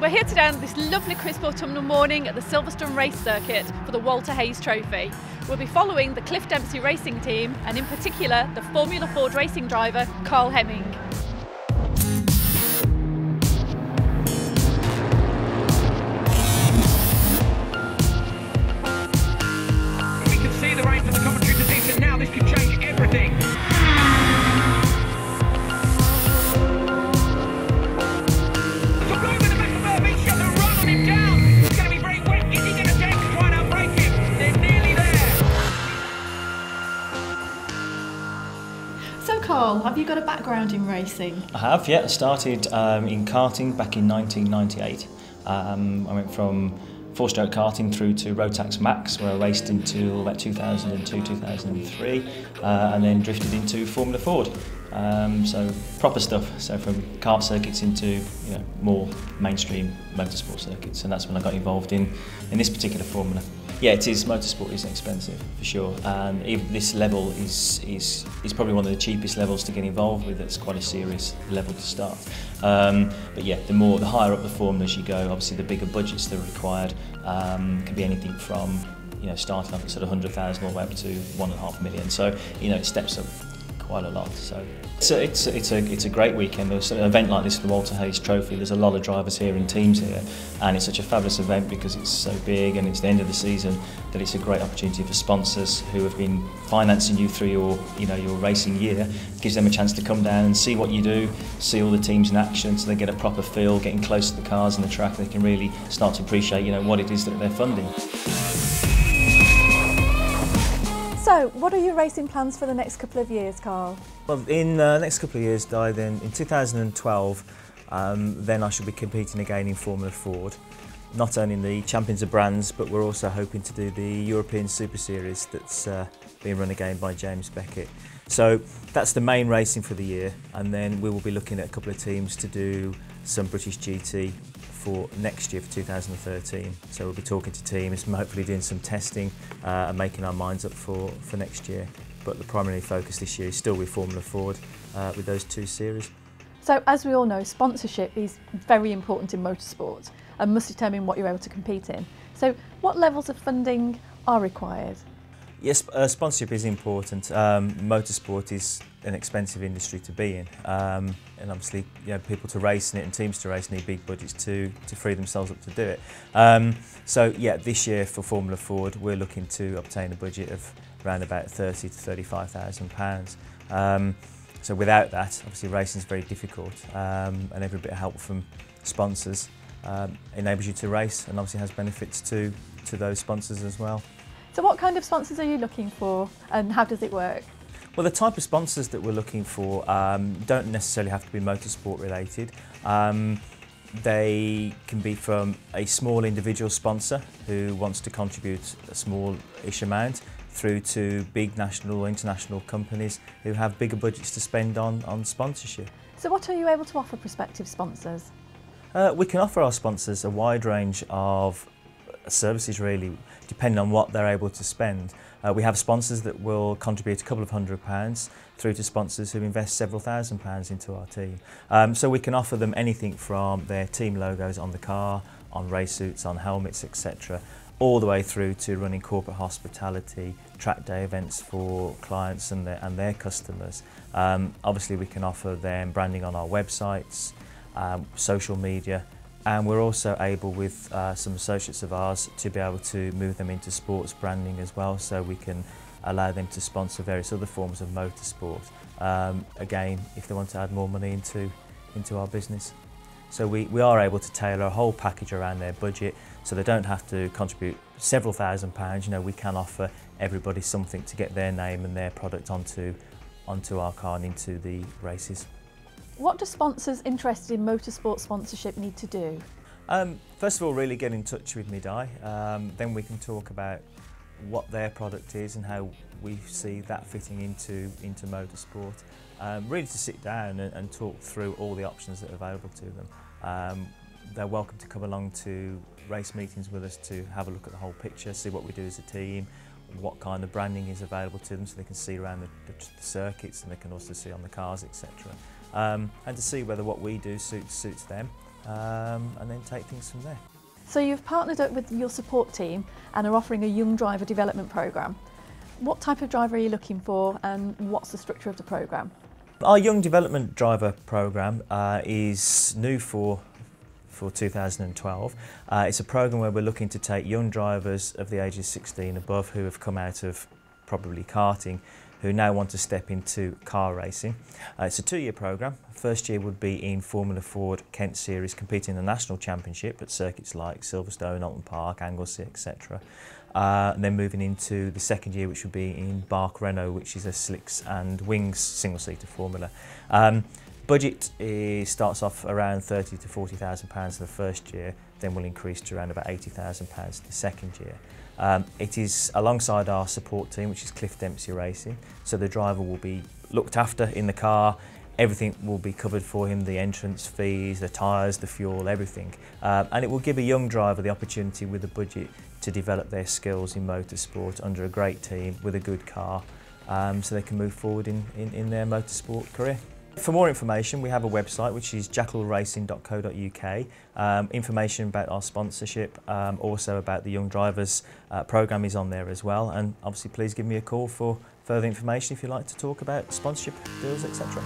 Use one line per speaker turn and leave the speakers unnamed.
We're here today on this lovely crisp autumnal morning at the Silverstone Race Circuit for the Walter Hayes Trophy. We'll be following the Cliff Dempsey racing team and in particular the Formula Ford racing driver Carl Hemming.
We can see the rain from the commentary position now. This could change everything.
So Carl, have you got a background in racing?
I have, yeah. I started in karting back in 1998. I went from four-stroke karting through to Rotax Max, where I raced until about 2002, 2003, and then drifted into Formula Ford. So proper stuff. So from kart circuits into more mainstream motorsport circuits, and that's when I got involved in this particular formula. Yeah, it is. Motorsport is expensive for sure, and even this level is probably one of the cheapest levels to get involved with. It's quite a serious level to start. But yeah, the higher up the formulas you go, obviously the bigger budgets that are required. Can be anything from starting off at sort of 100,000 all the way up to 1.5 million. So it steps up quite a lot. So it's a great weekend. There's an event like this, the Walter Hayes Trophy. There's a lot of drivers here and teams here, and it's such a fabulous event because it's so big and it's the end of the season that it's a great opportunity for sponsors who have been financing you through your racing year. It gives them a chance to come down and see what you do, see all the teams in action, so they get a proper feel, getting close to the cars and the track. They can really start to appreciate what it is that they're funding.
So, what are your racing plans for the next couple of years, Carl?
Well, in the next couple of years, Di, then in 2012, then I shall be competing again in Formula Ford. Not only in the Champions of Brands, but we're also hoping to do the European Super Series that's being run again by James Beckett. So that's the main racing for the year, and then we will be looking at a couple of teams to do some British GT for next year, for 2013. So we'll be talking to teams, hopefully doing some testing and making our minds up for next year. But the primary focus this year is still with Formula Ford with those two series.
So as we all know, sponsorship is very important in motorsport and must determine what you're able to compete in. So what levels of funding are required?
Yes, sponsorship is important. Motorsport is an expensive industry to be in, and obviously, people to race in it and teams to race need big budgets to free themselves up to do it. So yeah, this year for Formula Ford, we're looking to obtain a budget of around about £30,000 to £35,000. So without that, obviously racing is very difficult, and every bit of help from sponsors enables you to race, and obviously has benefits to those sponsors as well.
So what kind of sponsors are you looking for and how does it work?
Well, the type of sponsors that we're looking for don't necessarily have to be motorsport related. They can be from a small individual sponsor who wants to contribute a small-ish amount through to big national or international companies who have bigger budgets to spend on sponsorship.
So what are you able to offer prospective sponsors?
We can offer our sponsors a wide range of services, really, depending on what they're able to spend. We have sponsors that will contribute a couple of £100 through to sponsors who invest several £1,000s into our team. So we can offer them anything from their team logos on the car, on race suits, on helmets, etc., all the way through to running corporate hospitality, track day events for clients and their customers. Obviously we can offer them branding on our websites, social media, and we're also able with some associates of ours to be able to move them into sports branding as well, so we can allow them to sponsor various other forms of motorsport, again if they want to add more money into our business. So we are able to tailor a whole package around their budget, so they don't have to contribute several £1,000s. We can offer everybody something to get their name and their product onto our car and into the races.
What do sponsors interested in motorsport sponsorship need to do?
First of all, really get in touch with me, Di. Then we can talk about what their product is and how we see that fitting into motorsport. Really to sit down and talk through all the options that are available to them. They're welcome to come along to race meetings with us to have a look at the whole picture, see what we do as a team, what kind of branding is available to them so they can see around the circuits and they can also see on the cars, etc. And to see whether what we do suits them and then take things from there.
So you've partnered up with your support team and are offering a young driver development programme. What type of driver are you looking for and what's the structure of the programme?
Our Young Development Driver programme is new for 2012. It's a programme where we're looking to take young drivers of the ages 16 above who have come out of probably karting, who now want to step into car racing. It's a 2-year programme. First year would be in Formula Ford Kent Series, competing in the National Championship at circuits like Silverstone, Alton Park, Anglesey, etc. And then moving into the second year, which would be in Bark Renault, which is a slicks and wings single-seater formula. Budget starts off around £30,000 to £40,000 the first year, then will increase to around about £80,000 the second year. It is alongside our support team, which is Cliff Dempsey Racing, so the driver will be looked after in the car, everything will be covered for him, the entrance fees, the tyres, the fuel, everything. And it will give a young driver the opportunity with a budget to develop their skills in motorsport under a great team with a good car, so they can move forward in their motorsport career. For more information, we have a website which is jackalracing.co.uk. Information about our sponsorship, also about the Young Drivers programme is on there as well, and obviously please give me a call for further information if you'd like to talk about sponsorship deals, etc.